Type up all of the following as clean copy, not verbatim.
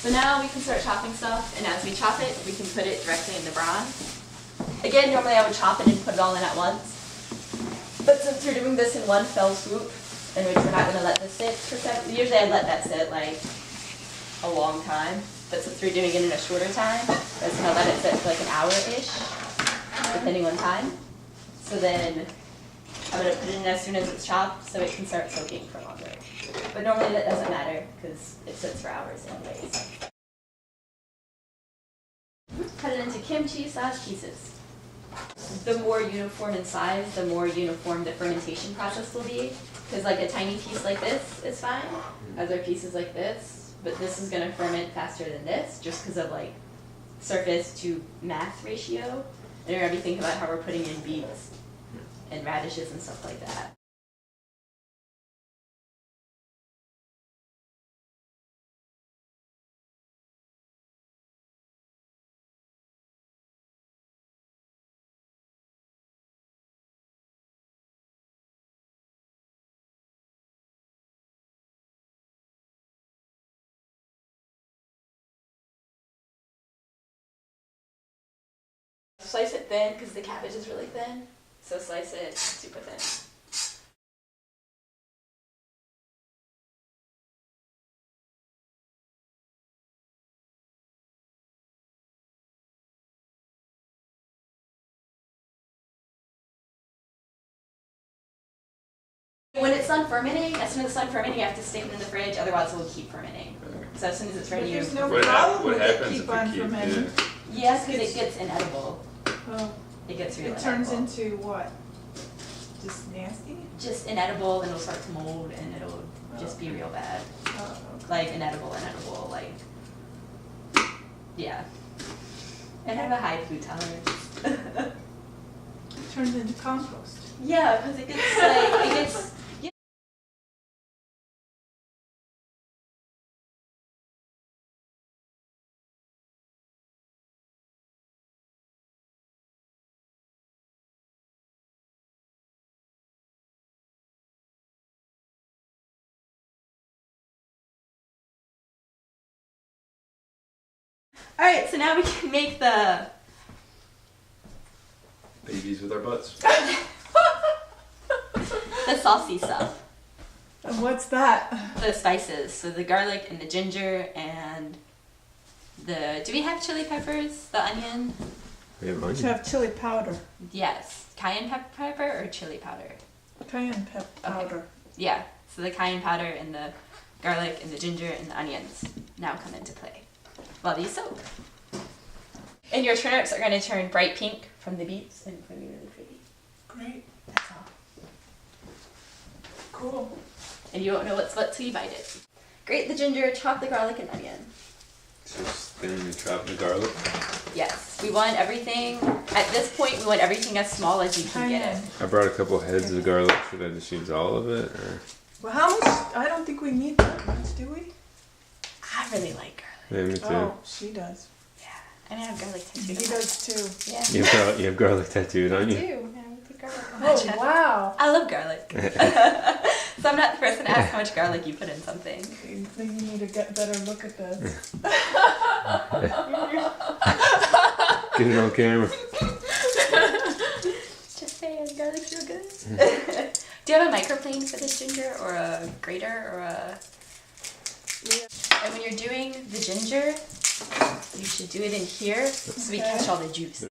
So now we can start chopping stuff, and as we chop it, we can put it directly in the brine. Again, normally I would chop it and put it all in at once. But since we're doing this in one fell swoop, in which we're not going to let this sit for 7, usually I let that sit like a long time. But since we're doing it in a shorter time, I'm just going to let it sit for like an hour-ish, depending on time. So then I'm going to put it in as soon as it's chopped so it can start soaking for longer. But normally that doesn't matter because it sits for hours anyways. Cut it into kimchi size pieces. The more uniform in size, the more uniform the fermentation process will be. Because like a tiny piece like this is fine, other pieces like this, but this is going to ferment faster than this just because of like surface to mass ratio. And you're going to be thinking about how we're putting in beets and radishes and stuff like that. Slice it thin because the cabbage is really thin, so slice it super thin. When it's done fermenting, as soon as it's done fermenting, you have to stick it in the fridge, otherwise it will keep fermenting. So as soon as it's ready, you... There's no problem with it keep on fermenting. Yes, because it gets inedible. Oh. It gets really It turns inedible. into what? Just nasty? Just inedible, and it'll start to mold, and it'll just be real bad. Oh, okay. Like inedible, like... Yeah. And I have a high food tolerance. It turns into compost. Yeah, because it gets like, it gets... Alright, so now we can make the... Babies with our butts. the saucy stuff. And what's that? The spices, so the garlic and the ginger and the... Do we have chili peppers? The onion? We have You onion. have chili powder. Yes. Cayenne pepper or chili powder? Cayenne powder. Okay. Yeah, so the cayenne powder and the garlic and the ginger and the onions now come into play while these soak. And your turnips are going to turn bright pink from the beets and it's going to be really pretty. Great. That's all. Cool. And you won't know what's what till you bite it. Grate the ginger, chop the garlic and onion. Just thinly chop the garlic. Yes, we want everything, at this point we want everything as small as you can get it. I brought a couple heads of garlic. Should I just use all of it, or? Well, how much? I don't think we need that much, do we? I really like garlic. Yeah, me too. Oh, she does. Yeah, and I have garlic He tattooed. does too. Yeah. You have garlic tattooed on I you. do. Yeah, I put garlic on my chest. Oh, wow. I love garlic. So I'm not the person to ask how much garlic you put in something. You think you need to get better look at this. Get it on camera. Just saying, garlic's real good. Do you have a microplane for this ginger, or a grater, or a... Yeah. And when you're doing the ginger, you should do it in here so we catch all the juice.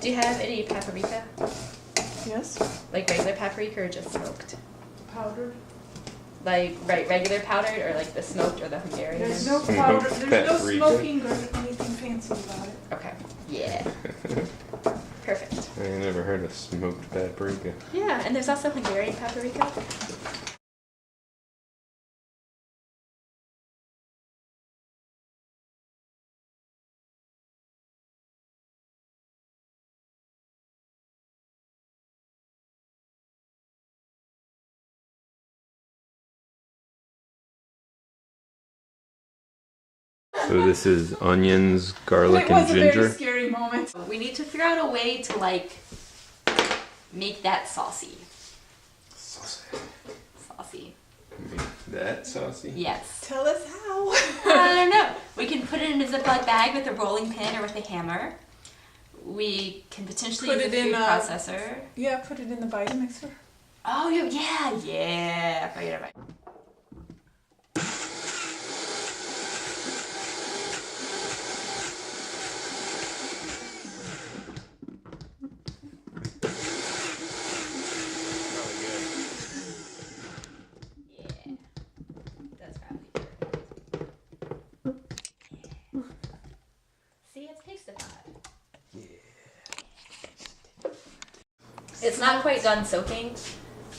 Do you have any paprika? Yes. Like regular paprika or just smoked? Powdered. Like regular powdered or like the smoked or the Hungarian? There's no powder. There's no Paprika. smoking or anything fancy about it. Okay. Yeah. Perfect. I ain't never heard of smoked paprika. Yeah, and there's also Hungarian paprika. So this is onions, It garlic, and was a very ginger. scary moment. We need to figure out a way to like make that saucy. Saucy. Make that saucy? Yes. Tell us how. I don't know. We can put it in a Ziploc bag with a rolling pin or with a hammer. We can potentially Put use it a food in, processor. Yeah, put it in the Vitamixer. Oh, yeah. Forget about it. Yeah. That's probably good. Yeah. See, it's tastified. Yeah. It's not quite done soaking.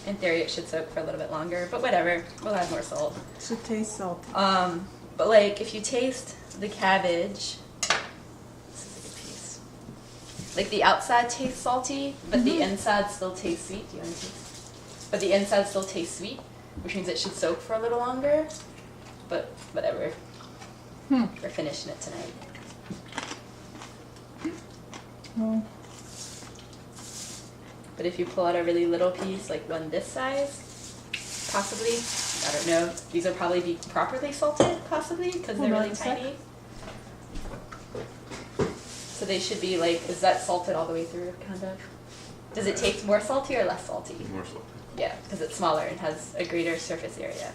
In theory, it should soak for a little bit longer, but whatever. We'll add more salt. It should taste salty. But like, if you taste the cabbage, this is a good piece. Like the outside tastes salty, but the inside still tastes sweet. Do you want to taste? But the inside still tastes sweet, which means it should soak for a little longer. But whatever. We're finishing it tonight. Oh. But if you pull out a really little piece, like one this size, possibly, I don't know, these will probably be properly salted, possibly, because they're Hold on really a sec. tiny. So they should be like, is that salted all the way through, kind of? Does it taste more salty or less salty? More salty. Yeah, because it's smaller and has a greater surface area.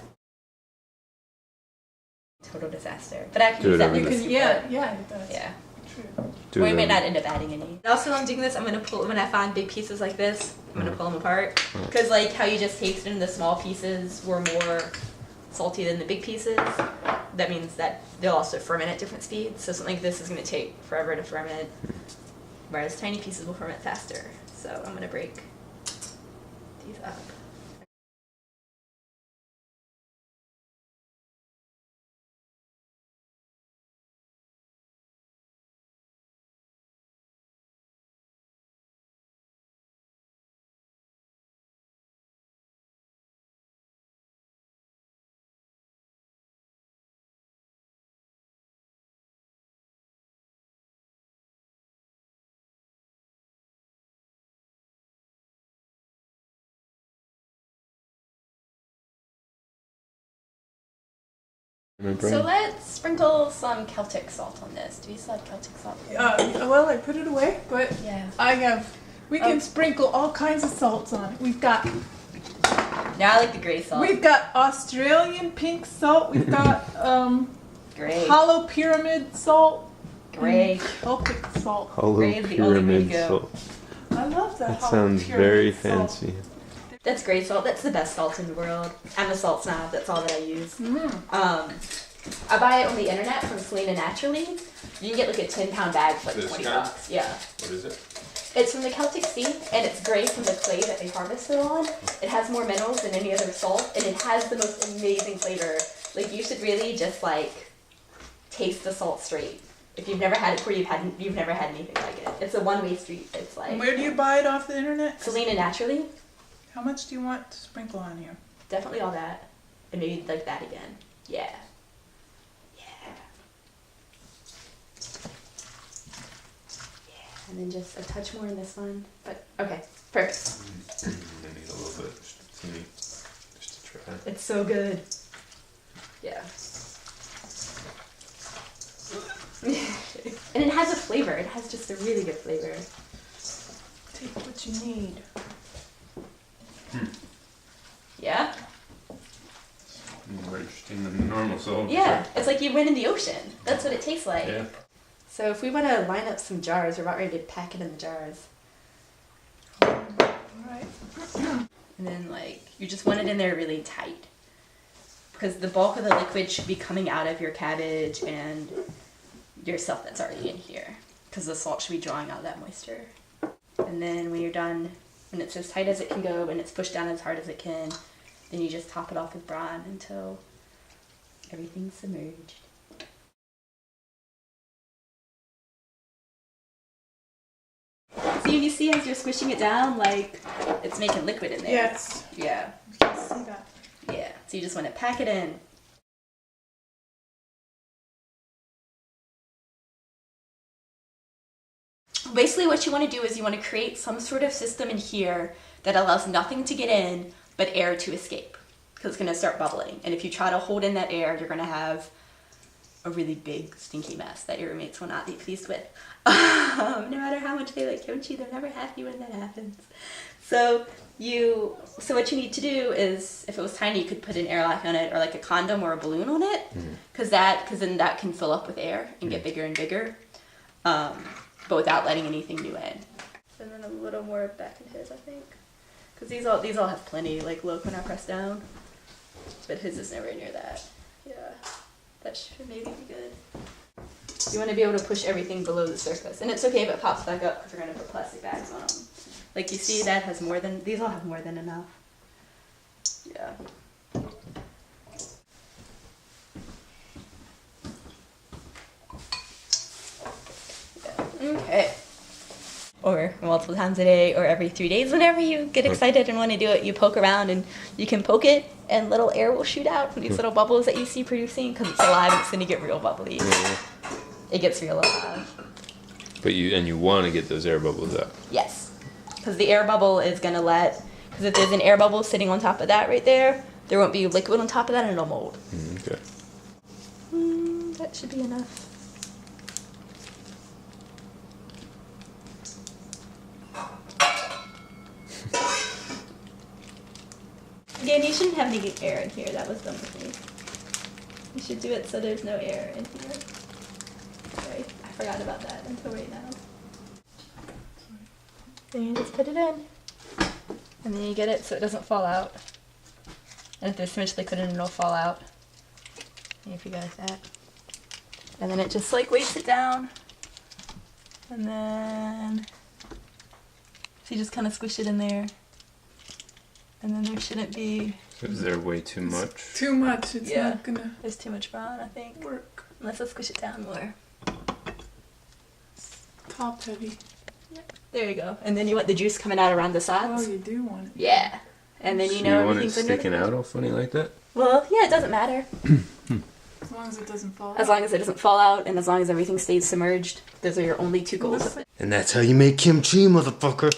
Total disaster. But I can Do use it that over liquid the- soup. Yeah, it does. Yeah. True. Do We it may over- not end up adding any. Also, when I'm doing this, I'm gonna pull, when I find big pieces like this, I'm gonna pull them apart. Because like how you just tasted in the small pieces were more salty than the big pieces. That means that they'll also ferment at different speeds. So something like this is gonna take forever to ferment, whereas tiny pieces will ferment faster. So I'm gonna break these up. So let's sprinkle some Celtic salt on this. Do you still have Celtic salt? Well, I put it away, but Yeah. we can sprinkle all kinds of salts on it. We've got Now I like the gray salt. Australian pink salt. We've got Gray. hollow pyramid salt. Gray. And Celtic salt. Hollow Gray is the only way to pyramid go. salt. I love that. That hollow sounds pyramid very salt. fancy. That's gray salt. That's the best salt in the world. I'm a salt snob. That's all that I use. I buy it on the internet from Selena Naturally. You can get like a 10-pound bag for like This 20 kind? bucks. Yeah. What is it? It's from the Celtic Sea, and it's gray from the clay that they harvest it on. It has more minerals than any other salt, and it has the most amazing flavor. Like, you should really just like taste the salt straight. If you've never had it before, you've never had anything like it. It's a one-way street. It's like And where do you buy it off the internet? Selena Naturally. How much do you want to sprinkle on here? Definitely all that, and maybe like that again. Yeah. And then just a touch more in this one. But okay, perfect. I need a little bit to me, just to try. It's so good. Yeah. And it has a flavor. It has just a really good flavor. Take what you need. Yeah? More interesting than the normal salt. Yeah. It's like you went in the ocean. That's what it tastes like. Yeah. So if we want to line up some jars, we're about ready to pack it in the jars. Alright. And then like, you just want it in there really tight. Because the bulk of the liquid should be coming out of your cabbage and your stuff that's already in here. Because the salt should be drawing out that moisture. And then when you're done, when it's as tight as it can go and it's pushed down as hard as it can, then you just top it off with brine until everything's submerged. See, you see as you're squishing it down, like, it's making liquid in there. Yes. Yeah. You can see that. Yeah. So you just want to pack it in. Basically what you want to do is you want to create some sort of system in here that allows nothing to get in but air to escape, because it's going to start bubbling. And if you try to hold in that air, you're going to have a really big stinky mess that your roommates will not be pleased with. No matter how much they like kimchi, they're never happy when that happens. So what you need to do is, if it was tiny, you could put an airlock on it, or like a condom or a balloon on it, because then that can fill up with air and get bigger and bigger, but without letting anything new in. And then a little more back in his, I think, because these all have plenty, like look when I press down, but his is nowhere near that. Yeah, that should maybe be good. You want to be able to push everything below the surface, and it's okay if it pops back up because we're going to put plastic bags on them. Like you see, that has more than, these all have more than enough. Yeah. Okay. Or multiple times a day, or every 3 days. Whenever you get excited and want to do it, you poke around and you can poke it and little air will shoot out from these little bubbles that you see producing, because it's alive and it's going to get real bubbly. Yeah. It gets real alive. But you want to get those air bubbles up. Yes. Because the air bubble is going to because if there's an air bubble sitting on top of that right there, there won't be liquid on top of that and it'll mold. Okay. That should be enough. Again, you shouldn't have any air in here. That was dumb with me. You should do it so there's no air in here. Sorry, I forgot about that until right now. Then you just put it in. And then you get it so it doesn't fall out. And if there's too much liquid in it, it'll fall out. If you guys that. And then it just like weights it down. And then so you just kind of squish it in there. And then there shouldn't be... Is there way too much? Too much. It's not gonna... There's too much brown, I think. Work. Unless I squish it down more. Top heavy. There you go. And then you want the juice coming out around the Oh, sides. you do want it. Yeah. And then you So know you want it everything's under sticking out all funny like that? Well, yeah, it doesn't matter. As long as it doesn't fall As long as it doesn't fall out and as long as everything stays submerged. Those are your only two goals. And that's how you make kimchi, motherfucker.